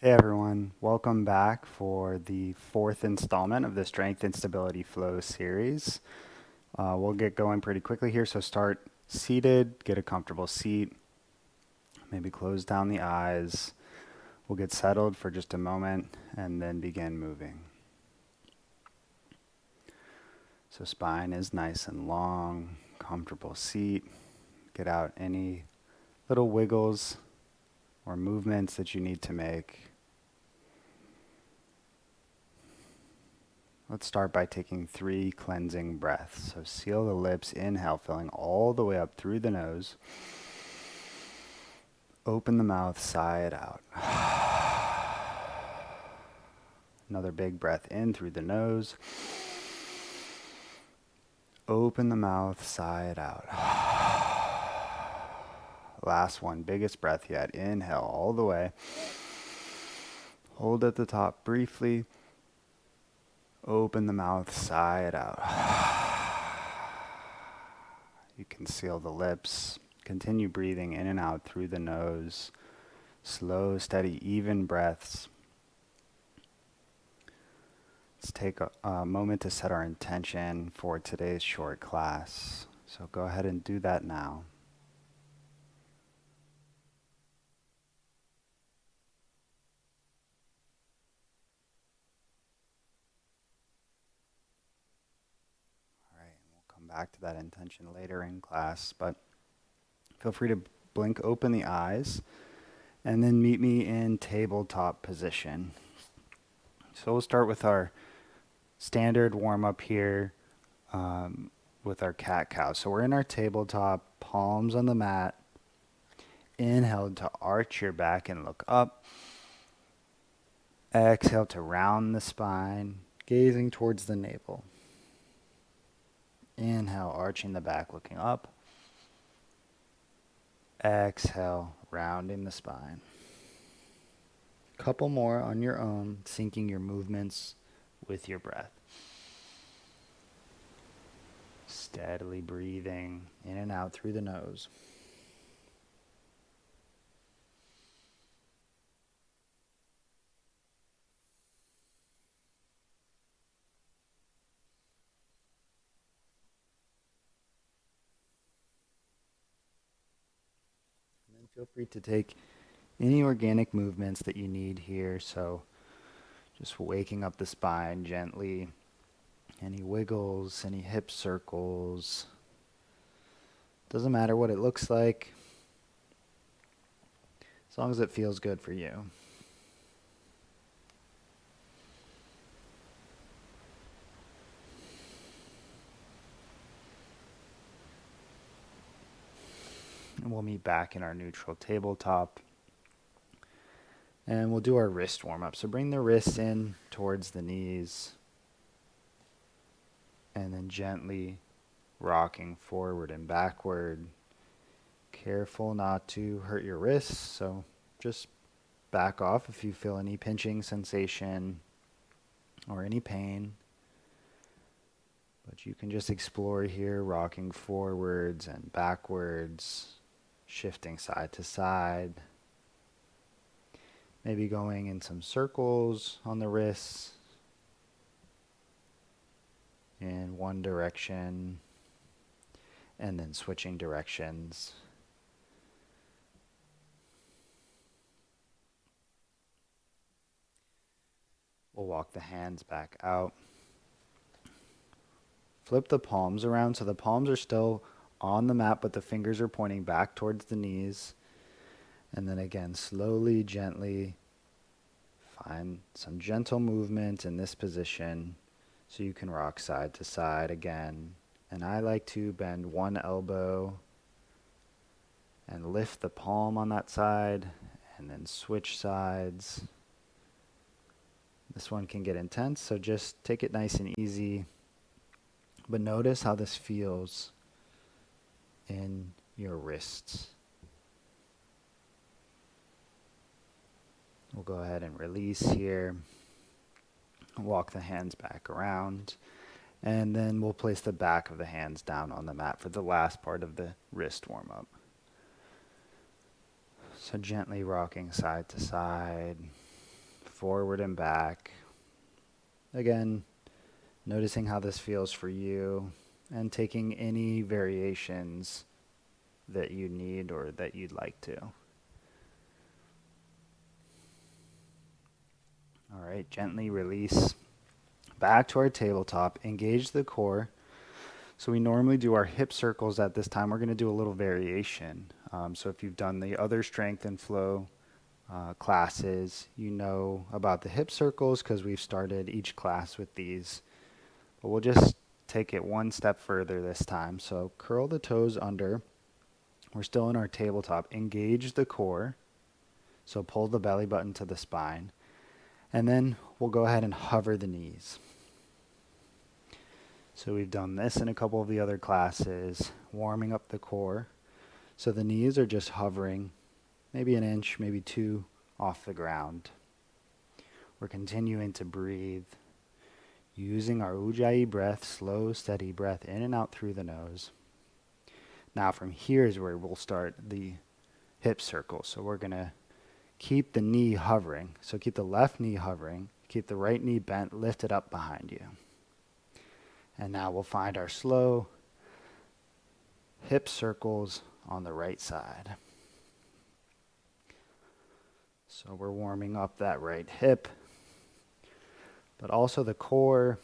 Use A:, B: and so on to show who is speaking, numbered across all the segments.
A: Hey everyone, welcome back for the fourth installment of the Strength and Stability Flow series. We'll get going pretty quickly here, so start seated, get a comfortable seat, maybe close down the eyes. We'll get settled for just a moment and then begin moving. So spine is nice and long, comfortable seat. Get out any little wiggles or movements that you need to make. Let's start by taking 3 cleansing breaths. So seal the lips, inhale, filling all the way up through the nose. Open the mouth, sigh it out. Another big breath in through the nose. Open the mouth, sigh it out. Last one, biggest breath yet. Inhale all the way. Hold at the top briefly. Open the mouth, sigh it out. You can seal the lips. Continue breathing in and out through the nose. Slow, steady, even breaths. Let's take a moment to set our intention for today's short class. So go ahead and do that now. All right, we'll come back to that intention later in class, but feel free to blink open the eyes and then meet me in tabletop position. So we'll start with our standard warm-up here with our cat-cow. So we're in our tabletop, palms on the mat. Inhale to arch your back and look up. Exhale to round the spine, gazing towards the navel. Inhale, arching the back, looking up. Exhale, rounding the spine. Couple more on your own, syncing your movements with your breath. Steadily breathing in and out through the nose. And then feel free to take any organic movements that you need here. So just waking up the spine gently. Any wiggles, any hip circles. Doesn't matter what it looks like, as long as it feels good for you. And we'll meet back in our neutral tabletop. And we'll do our wrist warm up. So bring the wrists in towards the knees. And then gently rocking forward and backward. Careful not to hurt your wrists. So just back off if you feel any pinching sensation or any pain. But you can just explore here, rocking forwards and backwards, shifting side to side. Maybe going in some circles on the wrists in one direction and then switching directions. We'll walk the hands back out. Flip the palms around so the palms are still on the mat, but the fingers are pointing back towards the knees. And then again, slowly, gently, find some gentle movement in this position so you can rock side to side again. And I like to bend one elbow and lift the palm on that side and then switch sides. This one can get intense, so just take it nice and easy. But notice how this feels in your wrists. We'll go ahead and release here. Walk the hands back around. And then we'll place the back of the hands down on the mat for the last part of the wrist warm-up. So gently rocking side to side. forward and back. Again, noticing how this feels for you and taking any variations that you need or that you'd like to. All right, gently release back to our tabletop. Engage the core. So we normally do our hip circles at this time. We're going to do a little variation. So if you've done the other strength and flow classes, you know about the hip circles because we've started each class with these. But we'll just take it one step further this time. So curl the toes under. We're still in our tabletop. Engage the core. So pull the belly button to the spine. And then we'll go ahead and hover the knees. So we've done this in a couple of the other classes, warming up the core. So the knees are just hovering, maybe an inch, maybe 2 off the ground. We're continuing to breathe, using our Ujjayi breath, slow, steady breath in and out through the nose. Now from here is where we'll start the hip circle. So we're going to keep the knee hovering. So keep the left knee hovering, keep the right knee bent, lifted up behind you. And now we'll find our slow hip circles on the right side. So we're warming up that right hip, but also the core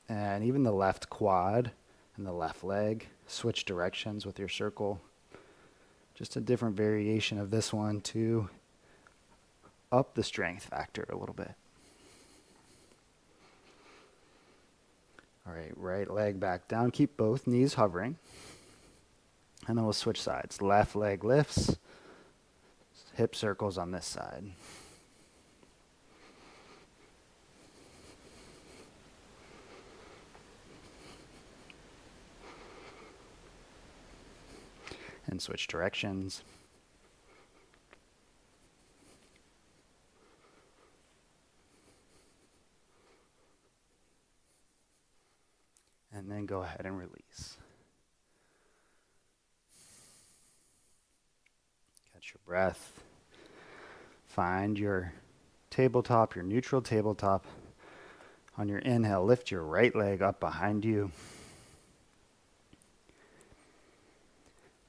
A: and even the left quad and the left leg. Switch directions with your circle. Just a different variation of this one to up the strength factor a little bit. All right, right leg back down. Keep both knees hovering. And then we'll switch sides. Left leg lifts. Hip circles on this side. And switch directions. And then go ahead and release. Catch your breath. Find your tabletop, your neutral tabletop. On your inhale, lift your right leg up behind you.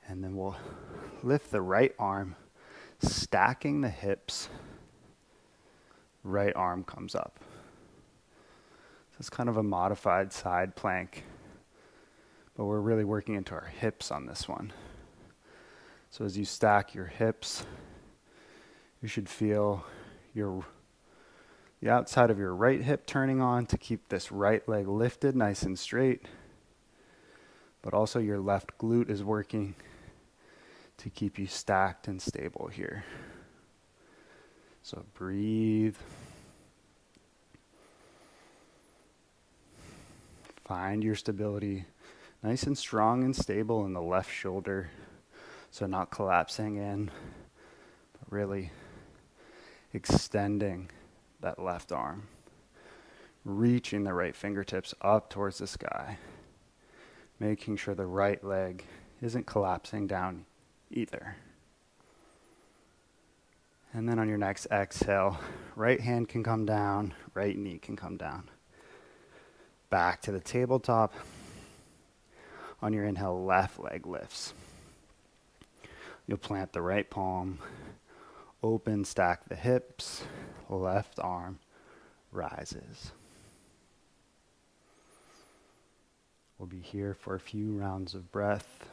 A: And then we'll lift the right arm, stacking the hips. Right arm comes up. So it's kind of a modified side plank, but we're really working into our hips on this one. So as you stack your hips, you should feel the outside of your right hip turning on to keep this right leg lifted nice and straight, but also your left glute is working to keep you stacked and stable here. So breathe. Find your stability nice and strong and stable in the left shoulder. So not collapsing in, but really extending that left arm. Reaching the right fingertips up towards the sky. Making sure the right leg isn't collapsing down either. And then on your next exhale, right hand can come down, right knee can come down. Back to the tabletop. On your inhale, left leg lifts. You'll plant the right palm, open, stack the hips, left arm rises. We'll be here for a few rounds of breath.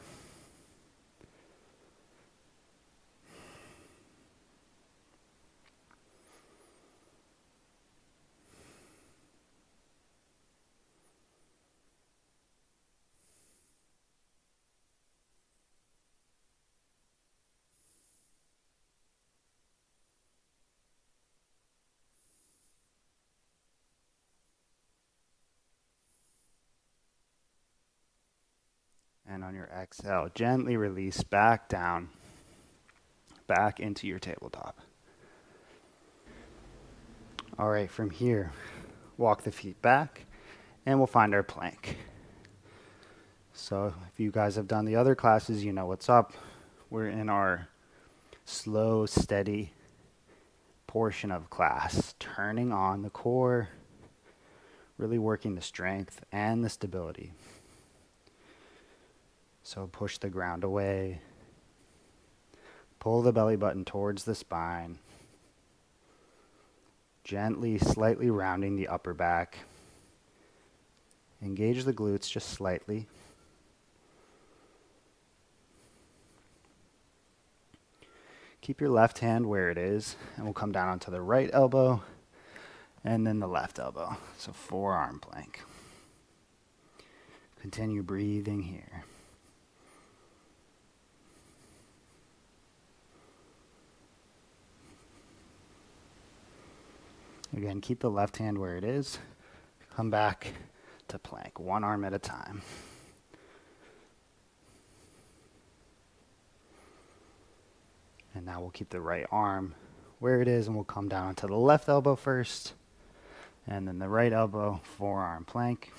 A: And on your exhale, gently release back down, back into your tabletop. All right, from here, walk the feet back, and we'll find our plank. So if you guys have done the other classes, you know what's up. We're in our slow, steady portion of class, turning on the core, really working the strength and the stability. So push the ground away, pull the belly button towards the spine, gently, slightly rounding the upper back. Engage the glutes just slightly. Keep your left hand where it is, and we'll come down onto the right elbow, and then the left elbow. So forearm plank. Continue breathing here. Again, keep the left hand where it is. Come back to plank, one arm at a time. And now we'll keep the right arm where it is, and we'll come down onto the left elbow first, and then the right elbow, forearm plank.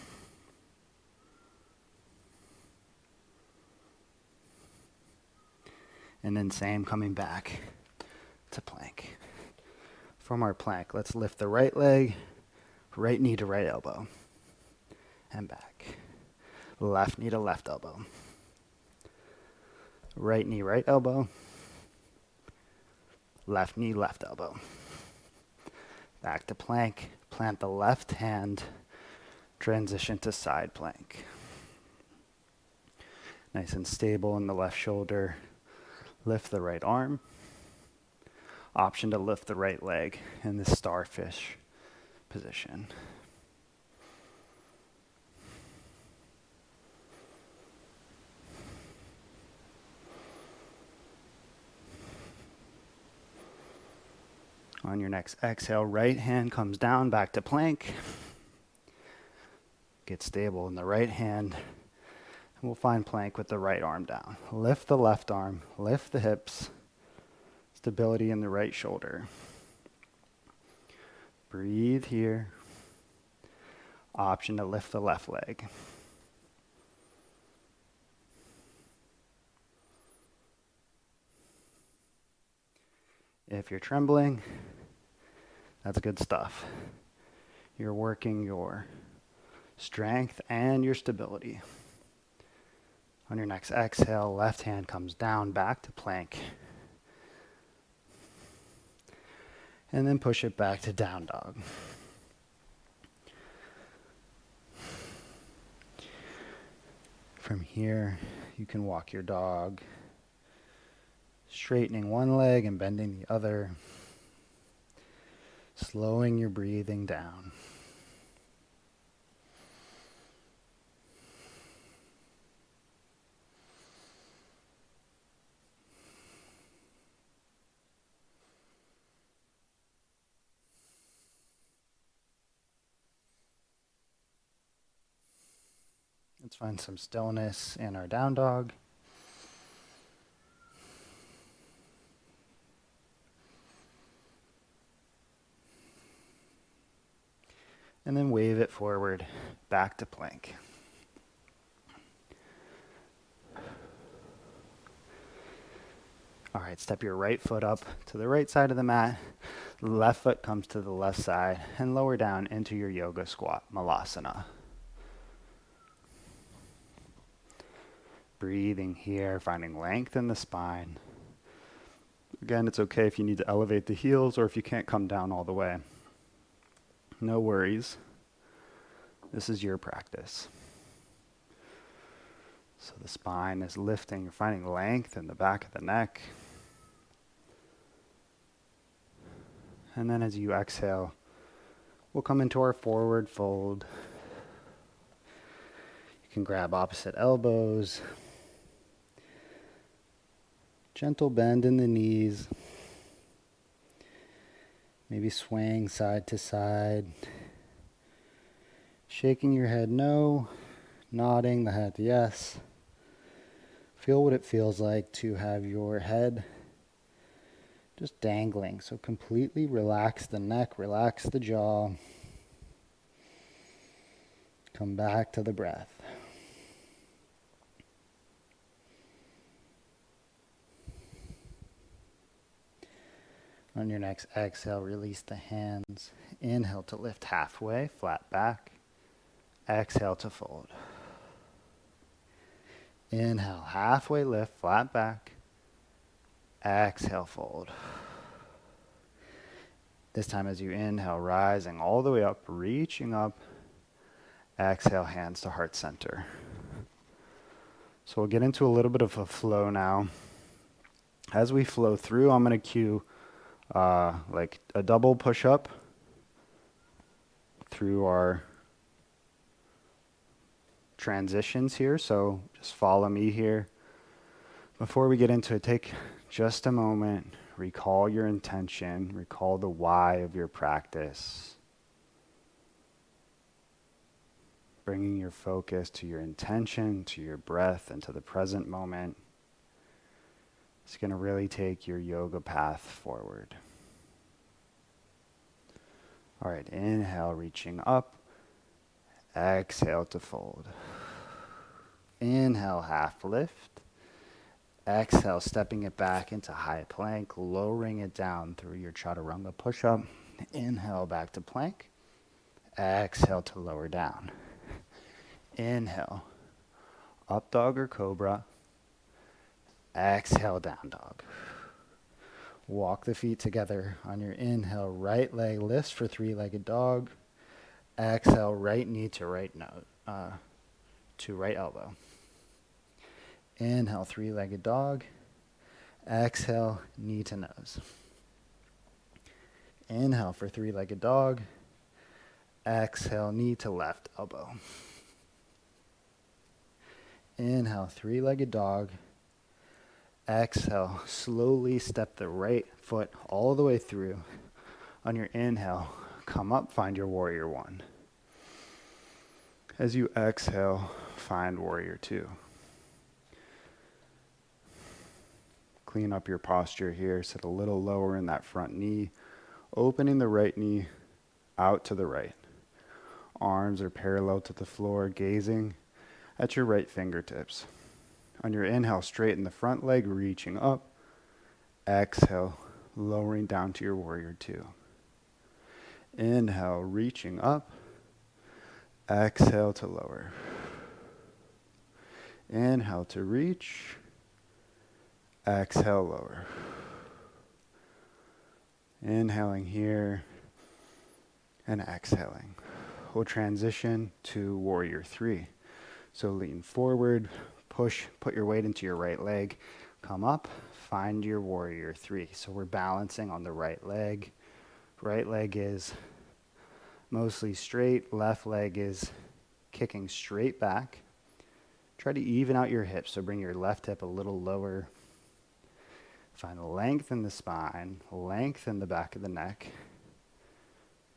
A: And then same, coming back to plank. From our plank, let's lift the right leg, right knee to right elbow, and back. Left knee to left elbow. Right knee, right elbow. Left knee, left elbow. Back to plank. Plant the left hand. Transition to side plank. Nice and stable in the left shoulder. Lift the right arm. Option to lift the right leg in the starfish position. On your next exhale, right hand comes down, back to plank. Get stable in the right hand. And we'll find plank with the right arm down. Lift the left arm, lift the hips. Stability in the right shoulder. Breathe here. Option to lift the left leg. If you're trembling, that's good stuff. You're working your strength and your stability. On your next exhale, left hand comes down, back to plank. And then push it back to down dog. From here, you can walk your dog, straightening one leg and bending the other, slowing your breathing down. Let's find some stillness in our down dog. And then wave it forward, back to plank. All right, step your right foot up to the right side of the mat. Left foot comes to the left side and lower down into your yoga squat, malasana. Breathing here, finding length in the spine. Again, it's okay if you need to elevate the heels or if you can't come down all the way. No worries. This is your practice. So the spine is lifting, you're finding length in the back of the neck. And then as you exhale, we'll come into our forward fold. You can grab opposite elbows. Gentle bend in the knees. Maybe swaying side to side. Shaking your head no, nodding the head yes. Feel what it feels like to have your head just dangling. So completely relax the neck, relax the jaw. Come back to the breath. On your next exhale, release the hands. Inhale to lift halfway, flat back. Exhale to fold. Inhale, halfway lift, flat back. Exhale, fold. This time as you inhale, rising all the way up, reaching up. Exhale, hands to heart center. So we'll get into a little bit of a flow now. As we flow through, I'm going to cue like a double push-up through our transitions here. So just follow me here. Before we get into it, take just a moment, recall your intention, recall the why of your practice. Bringing your focus to your intention, to your breath, and to the present moment. It's going to really take your yoga path forward. All right, inhale, reaching up. Exhale to fold. Inhale, half lift. Exhale, stepping it back into high plank, lowering it down through your chaturanga push-up. Inhale, back to plank. Exhale to lower down. Inhale, up dog or cobra. Exhale, down dog. Walk the feet together. On your inhale, right leg lifts for three-legged dog. Exhale, right knee to right elbow. Inhale, three-legged dog. Exhale, knee to nose. Inhale for three-legged dog. Exhale, knee to left elbow. Inhale, three-legged dog. Exhale, slowly step the right foot all the way through. On your inhale, come up, find your warrior one. As you exhale, find warrior two. Clean up your posture here, sit a little lower in that front knee, opening the right knee out to the right. Arms are parallel to the floor, gazing at your right fingertips. On your inhale, straighten the front leg, reaching up. Exhale, lowering down to your warrior two. Inhale, reaching up. Exhale to lower. Inhale to reach. Exhale, lower. Inhaling here and exhaling. We'll transition to warrior three. So lean forward, push, put your weight into your right leg, come up, find your warrior three. So we're balancing on the right leg. Right leg is mostly straight, left leg is kicking straight back. Try to even out your hips, so bring your left hip a little lower. Find length in the spine, length in the back of the neck.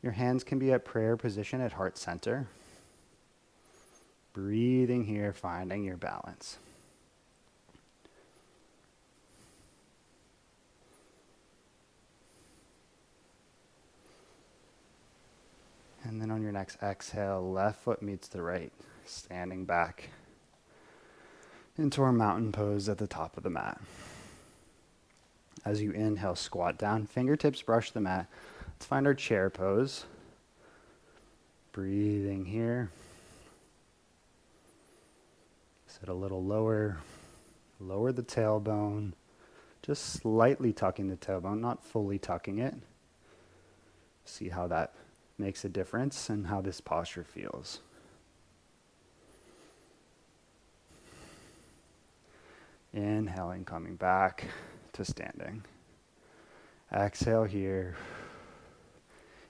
A: Your hands can be at prayer position at heart center. Breathing here, finding your balance. And then on your next exhale, left foot meets the right, standing back into our mountain pose at the top of the mat. As you inhale, squat down, fingertips brush the mat. Let's find our chair pose. Breathing here. Sit a little lower. Lower the tailbone. Just slightly tucking the tailbone, not fully tucking it. See how that makes a difference and how this posture feels. Inhaling, coming back to standing. Exhale here.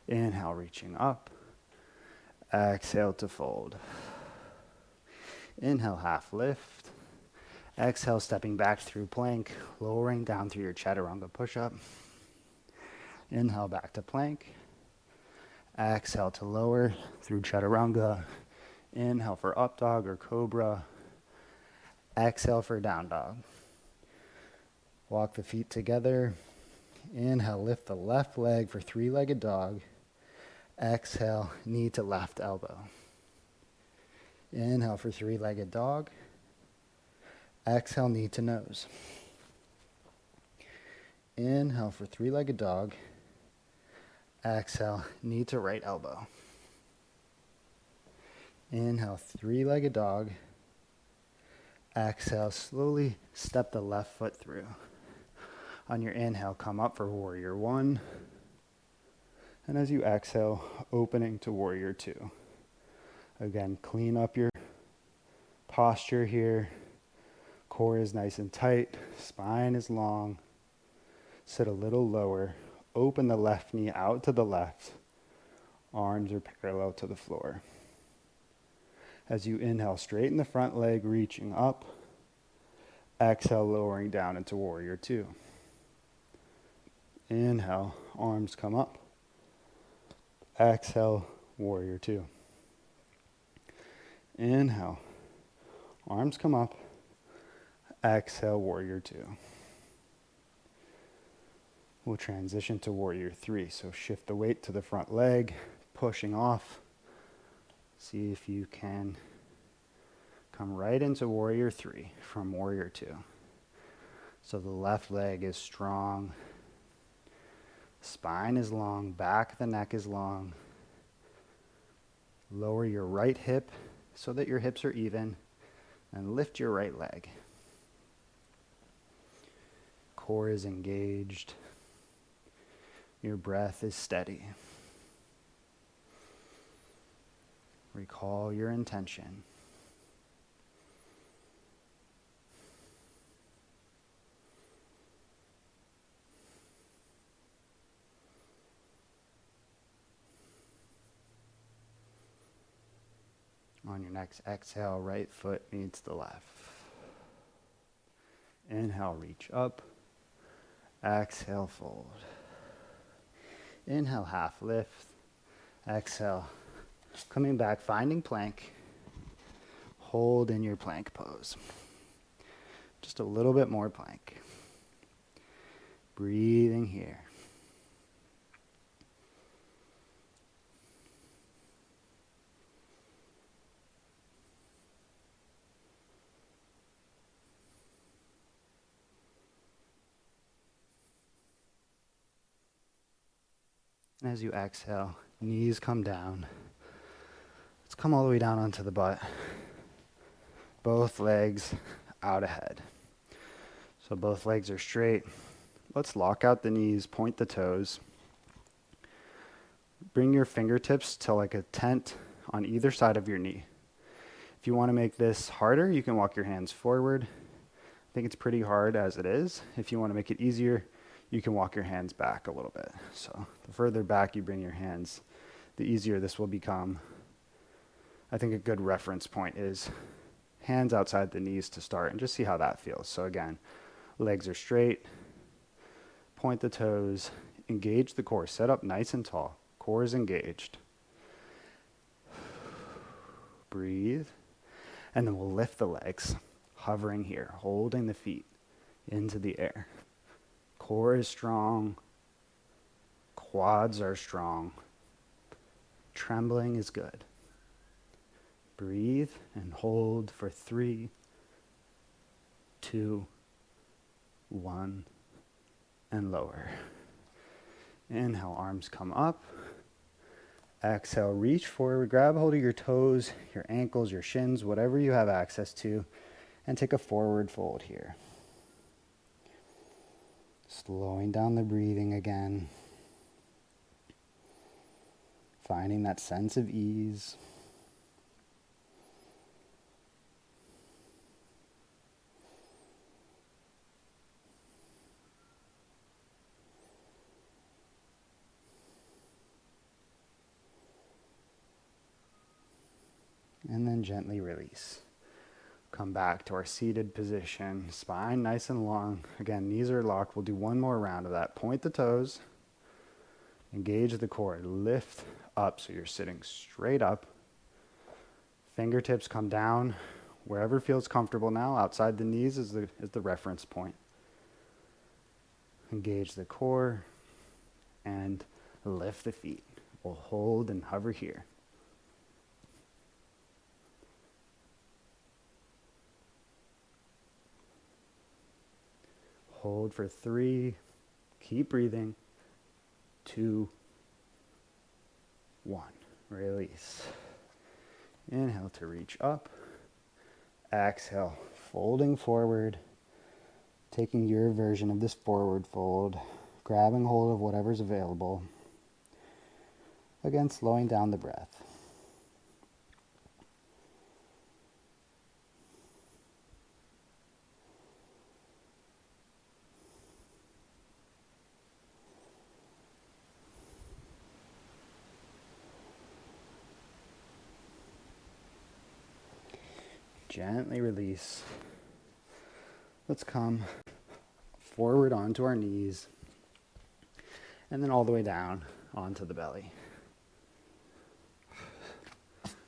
A: Inhale, reaching up. Exhale to fold. Inhale, half lift. Exhale, stepping back through plank, lowering down through your chaturanga push-up. Inhale, back to plank. Exhale to lower through chaturanga. Inhale for up dog or cobra. Exhale for down dog. Walk the feet together. Inhale, lift the left leg for three-legged dog. Exhale, knee to left elbow. Inhale for three-legged dog. Exhale, knee to nose. Inhale for three-legged dog. Exhale, knee to right elbow. Inhale, three-legged dog. Exhale, slowly step the left foot through. On your inhale, come up for warrior one. And as you exhale, opening to warrior two. Again, clean up your posture here. Core is nice and tight. Spine is long. Sit a little lower. Open the left knee out to the left. Arms are parallel to the floor. As you inhale, straighten the front leg, reaching up. Exhale, lowering down into warrior two. Inhale, arms come up. Exhale, warrior two. Inhale, arms come up. Exhale, warrior two. We'll transition to warrior three. So shift the weight to the front leg, pushing off. See if you can come right into warrior three from warrior two. So the left leg is strong. Spine is long, back of the neck is long. Lower your right hip so that your hips are even, and lift your right leg. Core is engaged. Your breath is steady. Recall your intention. On your next exhale, right foot meets the left. Inhale, reach up. Exhale, fold. Inhale, half lift. Exhale, coming back, finding plank. Hold in your plank pose. Just a little bit more plank. Breathing here. And as you exhale, knees come down. Let's come all the way down onto the butt. Both legs out ahead. So both legs are straight. Let's lock out the knees, point the toes. Bring your fingertips to like a tent on either side of your knee. If you want to make this harder, you can walk your hands forward. I think it's pretty hard as it is. If you want to make it easier, you can walk your hands back a little bit. So the further back you bring your hands, the easier this will become. I think a good reference point is hands outside the knees to start, and just see how that feels. So again, legs are straight, point the toes, engage the core, set up nice and tall. Core is engaged. Breathe, and then we'll lift the legs, hovering here, holding the feet into the air. Core is strong. Quads are strong. Trembling is good. Breathe and hold for 3, 2, 1, and lower. Inhale, arms come up. Exhale, reach forward, grab hold of your toes, your ankles, your shins, whatever you have access to, and take a forward fold here. Slowing down the breathing again. Finding that sense of ease. And then gently release. Come back to our seated position. Spine nice and long. Again, knees are locked. We'll do one more round of that. Point the toes. Engage the core. Lift up so you're sitting straight up. Fingertips come down. Wherever feels comfortable now. Outside the knees is the reference point. Engage the core. And lift the feet. We'll hold and hover here. Hold for 3, Keep breathing. 2, 1. Release. Inhale to reach up. Exhale, folding forward, taking your version of this forward fold, grabbing hold of whatever's available. Again, slowing down the breath. Gently release. Let's come forward onto our knees and then all the way down onto the belly.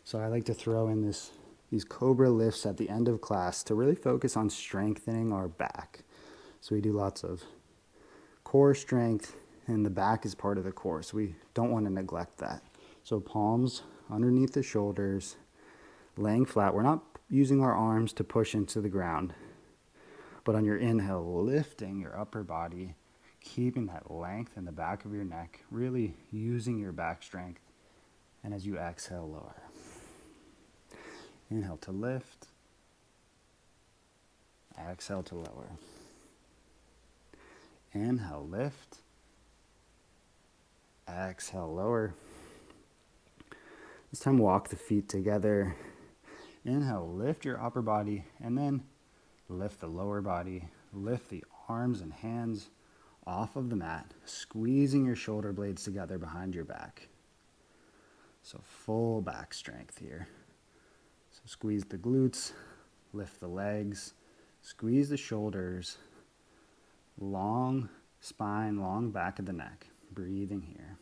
A: So I like to throw in these cobra lifts at the end of class to really focus on strengthening our back. So we do lots of core strength, and the back is part of the core, so we don't want to neglect that. So palms underneath the shoulders, laying flat. We're not using our arms to push into the ground, but on your inhale, lifting your upper body, keeping that length in the back of your neck, really using your back strength. And as you exhale, lower. Inhale to lift. Exhale to lower. Inhale, lift. Exhale, lower. This time, walk the feet together. Inhale, lift your upper body, and then lift the lower body. Lift the arms and hands off of the mat, squeezing your shoulder blades together behind your back. So full back strength here. So squeeze the glutes, lift the legs, squeeze the shoulders, long spine, long back of the neck. Breathing here.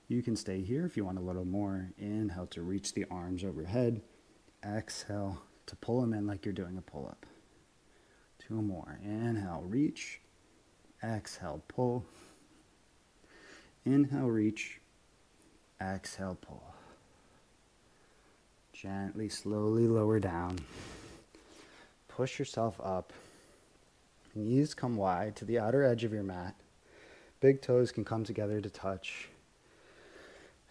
A: You can stay here if you want a little more. Inhale to reach the arms overhead. Exhale to pull them in like you're doing a pull-up. 2 more. Inhale, reach. Exhale, pull. Inhale, reach. Exhale, pull. Gently, slowly lower down. Push yourself up. Knees come wide to the outer edge of your mat. Big toes can come together to touch.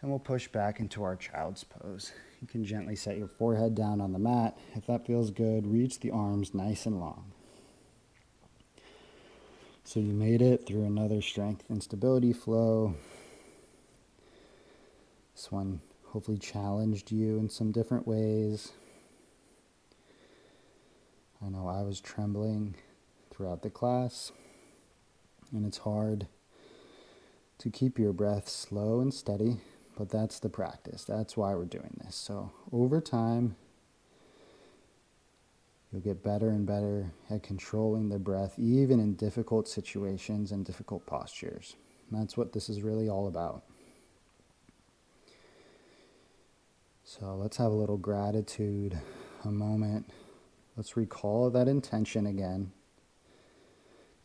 A: And we'll push back into our child's pose. You can gently set your forehead down on the mat. If that feels good, reach the arms nice and long. So you made it through another strength and stability flow. This one hopefully challenged you in some different ways. I know I was trembling throughout the class, and it's hard to keep your breath slow and steady, but that's the practice. That's why we're doing this. So over time, you'll get better and better at controlling the breath, even in difficult situations and difficult postures. And that's what this is really all about. So let's have a little gratitude, a moment. Let's recall that intention again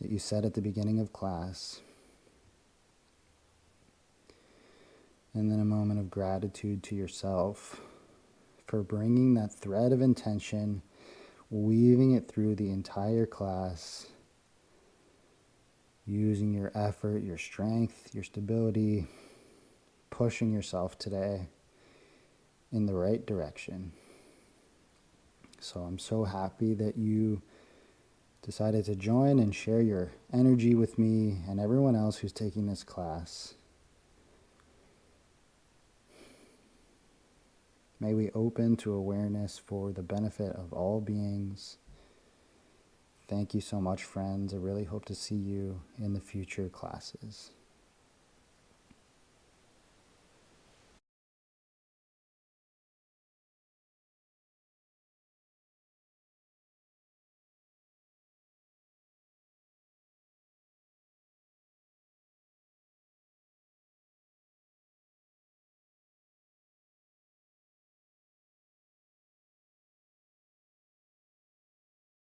A: that you said at the beginning of class. And then a moment of gratitude to yourself for bringing that thread of intention, weaving it through the entire class, using your effort, your strength, your stability, pushing yourself today in the right direction. So I'm so happy that you decided to join and share your energy with me and everyone else who's taking this class. May we open to awareness for the benefit of all beings. Thank you so much, friends. I really hope to see you in the future classes.